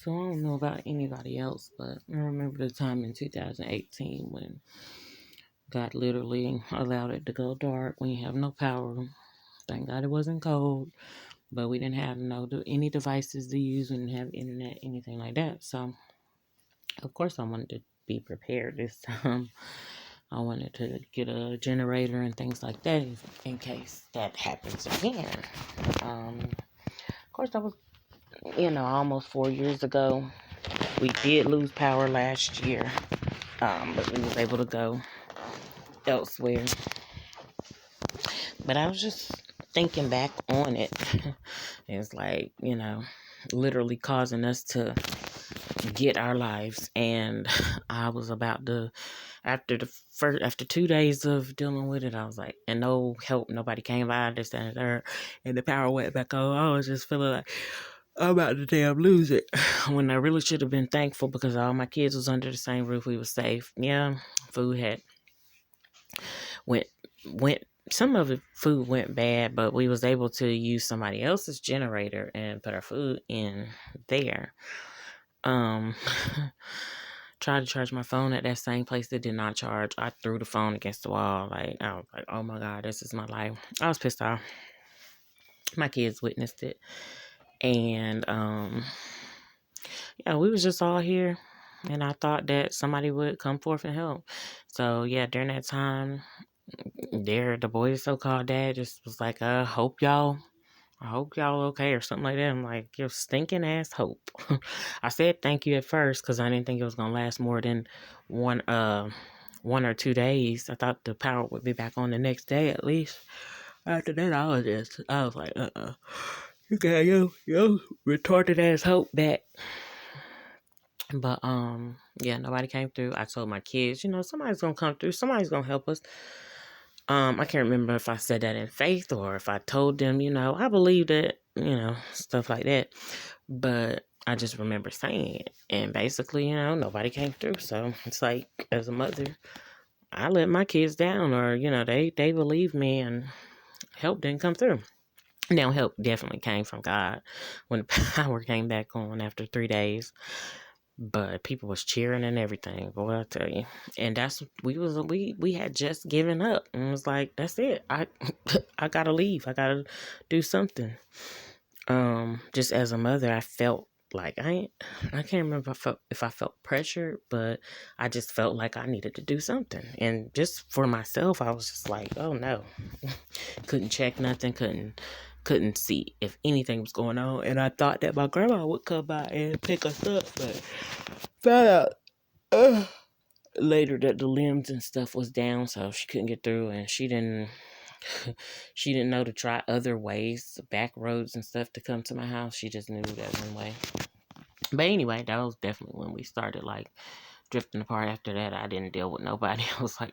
So I don't know about anybody else, but I remember the time in 2018 when God literally allowed it to go dark when you have no power. Thank God it wasn't cold, but we didn't have any devices to use. We didn't have internet, anything like that. So of course I wanted to be prepared this time. I wanted to get a generator and things like that in case that happens again. Of course, that was, almost 4 years ago. We did lose power last year, but we was able to go elsewhere. But I was just thinking back on it. It's like, literally causing us to get our lives. And I was about to, after 2 days of dealing with it, I was like, and no help, nobody came by, this, that, and the third, and the power went back on. I was just feeling like I'm about to damn lose it. When I really should have been thankful because all my kids was under the same roof. We were safe. Yeah, food had went went some of the food went bad, but we was able to use somebody else's generator and put our food in there. Um Tried to charge my phone at that same place that did not charge. I threw the phone against the wall. Like, I was like, oh my God, this is my life. I was pissed off. My kids witnessed it. And yeah, we was just all here. And I thought that somebody would come forth and help. So yeah, during that time, the boy's so-called dad just was like, I hope y'all okay or something like that. I'm like, you stinking ass hope. I said thank you at first because I didn't think it was gonna last more than one uh 1 or 2 days. I thought the power would be back on the next day at least. After that, I was like, you got your retarded ass hope back. But yeah, nobody came through. I told my kids, somebody's gonna come through. Somebody's gonna help us. I can't remember if I said that in faith or if I told them, I believed it, stuff like that. But I just remember saying it. And basically, nobody came through. So it's like, as a mother, I let my kids down or, they believed me and help didn't come through. Now, help definitely came from God when the power came back on after 3 days. But people was cheering and everything, boy, I tell you. And that's we had just given up and was like, that's it. I gotta leave. I gotta do something. Just as a mother, I felt like I can't remember if I felt pressured, but I just felt like I needed to do something. And just for myself, I was just like, oh no. Couldn't check nothing, couldn't see if anything was going on. And I thought that my grandma would come by and pick us up, but found out later that the limbs and stuff was down, so she couldn't get through, and she didn't she didn't know to try other ways, back roads and stuff to come to my house. She just knew that one way. But anyway, that was definitely when we started like drifting apart. After that, I didn't deal with nobody. I was like,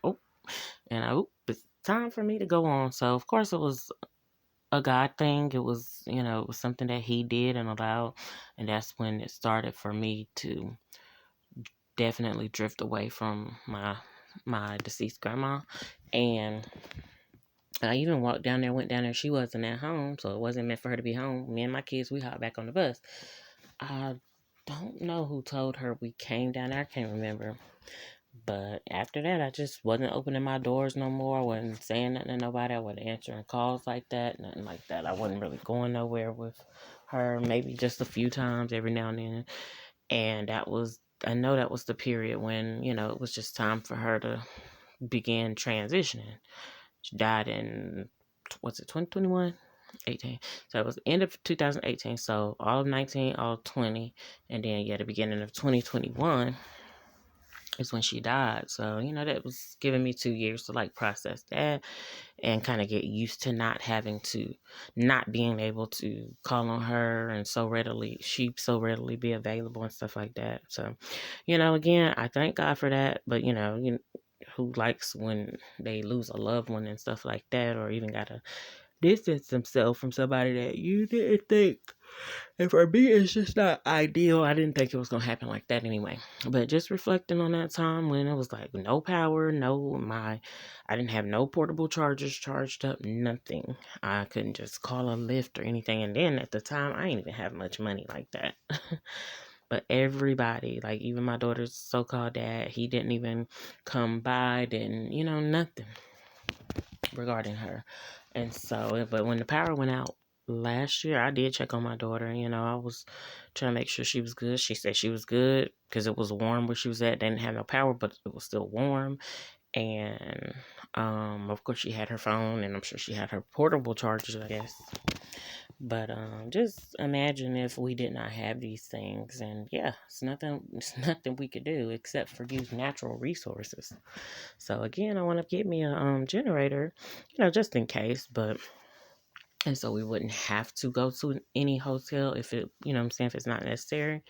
it's time for me to go on. So of course it was a God thing. It was, it was something that He did and allowed, and that's when it started for me to definitely drift away from my deceased grandma. And I even went down there. She wasn't at home, so it wasn't meant for her to be home. Me and my kids, we hopped back on the bus. I don't know who told her we came down there. I can't remember. But after that, I just wasn't opening my doors no more. I wasn't saying nothing to nobody. I wasn't answering calls like that, nothing like that. I wasn't really going nowhere with her. Maybe just a few times every now and then. And I know that was the period when, it was just time for her to begin transitioning. She died in, what's it, 2021? 18. So it was the end of 2018. So all of 19, all of 20. And then, yeah, the beginning of 2021 is when she died. So, that was giving me 2 years to like process that and kind of get used to not being able to call on her and she so readily be available and stuff like that. So, again, I thank God for that. But, who likes when they lose a loved one and stuff like that, or even got to distance themselves from somebody that you didn't think. And for me, it's just not ideal. I didn't think it was gonna happen like that anyway. But just reflecting on that time when it was like no power, I didn't have no portable chargers charged up, nothing. I couldn't just call a lift or anything. And then at the time, I didn't even have much money like that. But everybody, like even my daughter's so-called dad, he didn't even come by, didn't, nothing regarding her. And so, but when the power went out last year, I did check on my daughter. I was trying to make sure she was good. She said she was good because it was warm where she was at. They didn't have no power, but it was still warm. And of course, she had her phone, and I'm sure she had her portable chargers, I guess. But just imagine if we did not have these things, and yeah, it's nothing. It's nothing we could do except for use natural resources. So again, I want to get me a generator, just in case. But and so we wouldn't have to go to any hotel if it, I'm saying, if it's not necessary.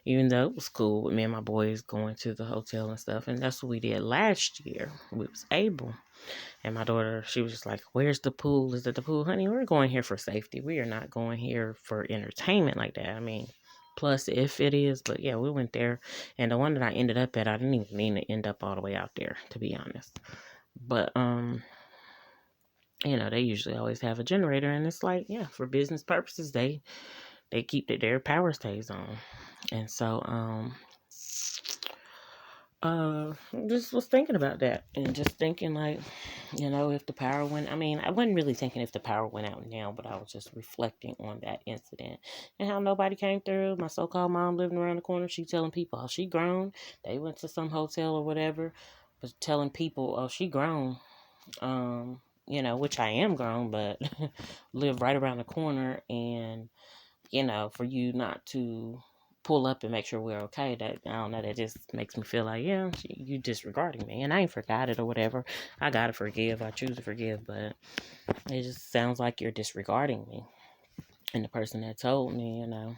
Even though it was cool with me and my boys going to the hotel and stuff, and that's what we did last year. We was able. And my daughter, she was just like, "Where's the pool? Is it the pool, honey? We're going here for safety. We are not going here for entertainment like that." I mean, plus if it is, but yeah, we went there. And the one that I ended up at, I didn't even mean to end up all the way out there, to be honest. But they usually always have a generator, and it's like, yeah, for business purposes, they keep their power stays on. And so just was thinking about that, and just thinking like, if the power went, I mean, I wasn't really thinking if the power went out now, but I was just reflecting on that incident and how nobody came through. My so-called mom living around the corner, she telling people, oh, she grown. They went to some hotel or whatever, but telling people, oh, she grown. Which I am grown, but live right around the corner, and for you not to pull up and make sure we're okay, that, I don't know, that just makes me feel like, yeah, you disregarding me, and I ain't forgot it or whatever. I gotta forgive. I choose to forgive, but it just sounds like you're disregarding me. And the person that told me, I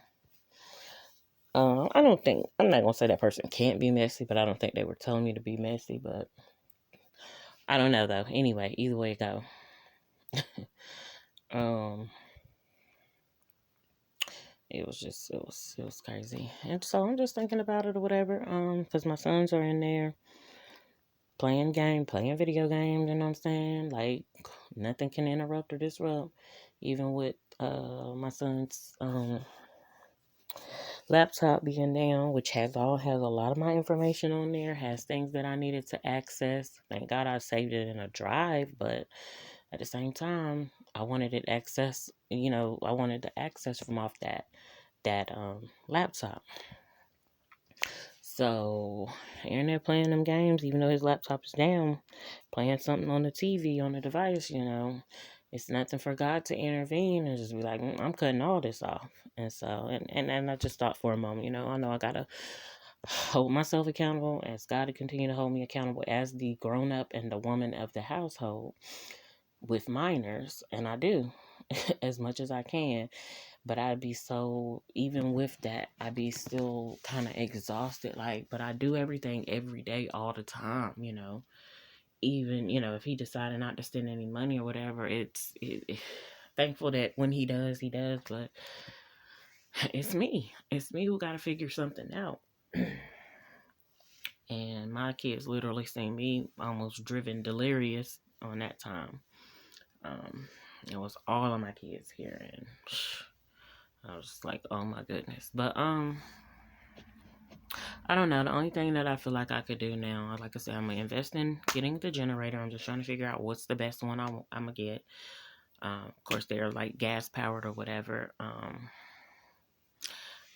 don't think, I'm not gonna say that person can't be messy, but I don't think they were telling me to be messy. But I don't know though. Anyway, either way it go. It was crazy. And so I'm just thinking about it or whatever. Because my sons are in there playing video games, you know what I'm saying? Like, nothing can interrupt or disrupt. Even with my son's laptop being down, which has a lot of my information on there, has things that I needed to access. Thank God I saved it in a drive, but at the same time, I wanted it access, I wanted the access from off that laptop. So, in there playing them games, even though his laptop is down, playing something on the TV, on the device, it's nothing for God to intervene and just be like, I'm cutting all this off. And so, and I just thought for a moment, I know I got to hold myself accountable, ask God to continue to hold me accountable as the grown up and the woman of the household with minors. And I do as much as I can. But even with that, I'd be still kind of exhausted. But I do everything every day, all the time, Even, if he decided not to spend any money or whatever, thankful that when he does, but it's me. It's me who got to figure something out. And my kids literally seen me almost driven delirious on that time. It was all of my kids here, and I was just like, oh my goodness. But I don't know. The only thing that I feel like I could do now, like I said, I'm gonna invest in getting the generator. I'm just trying to figure out what's the best one I'm gonna get. Of course, they're like gas powered or whatever.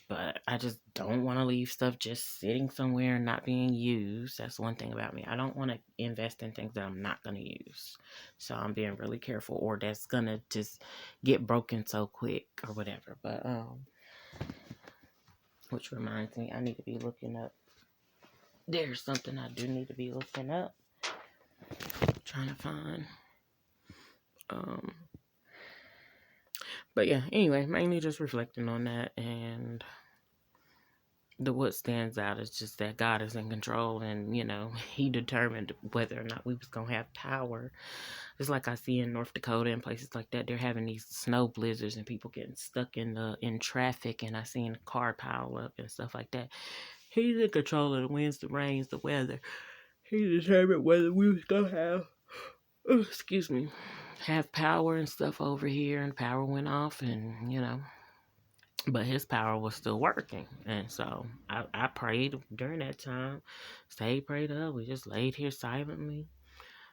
But I just don't want to leave stuff just sitting somewhere and not being used. That's one thing about me. I don't want to invest in things that I'm not going to use. So I'm being really careful, or that's going to just get broken so quick or whatever. But, which reminds me, I need to be looking up. There's something I do need to be looking up. Trying to find. But yeah, anyway, mainly just reflecting on that, and what stands out is just that God is in control, and He determined whether or not we was gonna have power. It's like I see in North Dakota and places like that, they're having these snow blizzards and people getting stuck in traffic, and I seen a car pile up and stuff like that. He's in control of the winds, the rains, the weather. He determined whether we was gonna have, excuse me, have power and stuff over here, and power went off, and but His power was still working. And so I prayed during that time, stayed prayed up. We just laid here silently.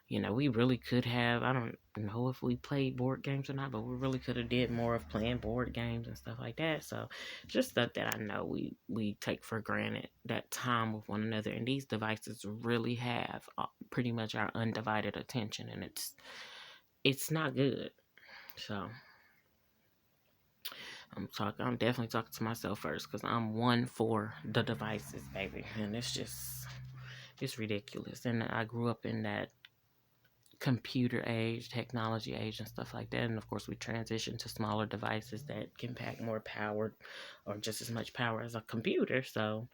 We really could have, I don't know if we played board games or not, but we really could have did more of playing board games and stuff like that. So just stuff that I know we take for granted, that time with one another. And these devices really have pretty much our undivided attention, and it's not good. So I'm definitely talking to myself first, because I'm one for the devices, baby. And it's ridiculous. And I grew up in that computer age, technology age, and stuff like that. And of course, we transitioned to smaller devices that can pack more power, or just as much power as a computer. So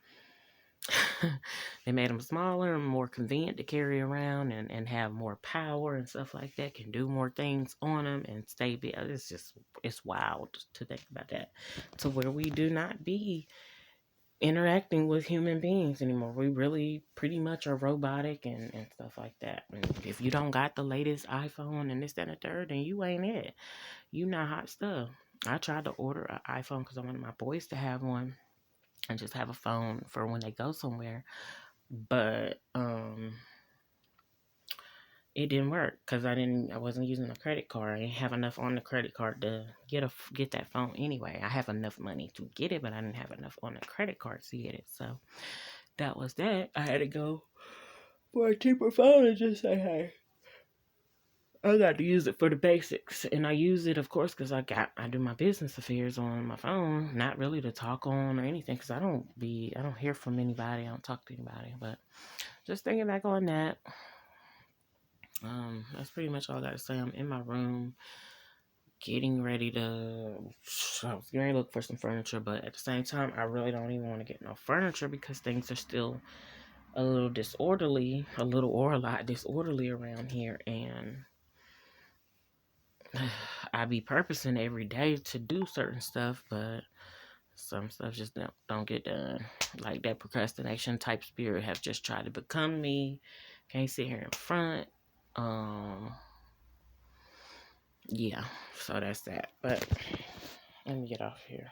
they made them smaller and more convenient to carry around, and have more power and stuff like that, can do more things on them and stay big. It's wild to think about that, to where we do not be interacting with human beings anymore. We really pretty much are robotic and stuff like that. And if you don't got the latest iPhone and this, that, and the third, then you ain't it. You not hot stuff. I tried to order an iPhone because I wanted my boys to have one and just have a phone for when they go somewhere. But it didn't work because I wasn't using a credit card. I didn't have enough on the credit card to get that phone anyway. I have enough money to get it, but I didn't have enough on the credit card to get it. So that was that. I had to go for a cheaper phone and just say, hey, I got to use it for the basics. And I use it, of course, because I do my business affairs on my phone, not really to talk on or anything, because I don't hear from anybody. I don't talk to anybody. But just thinking back on that, that's pretty much all I got to say. I'm in my room getting ready to, I was going to look for some furniture, but at the same time, I really don't even want to get no furniture because things are still a little disorderly, a lot disorderly around here, and I be purposing every day to do certain stuff, but some stuff just don't get done. Like that procrastination type spirit have just tried to become me. Can't sit here in front. Yeah, so that's that. But let me get off here.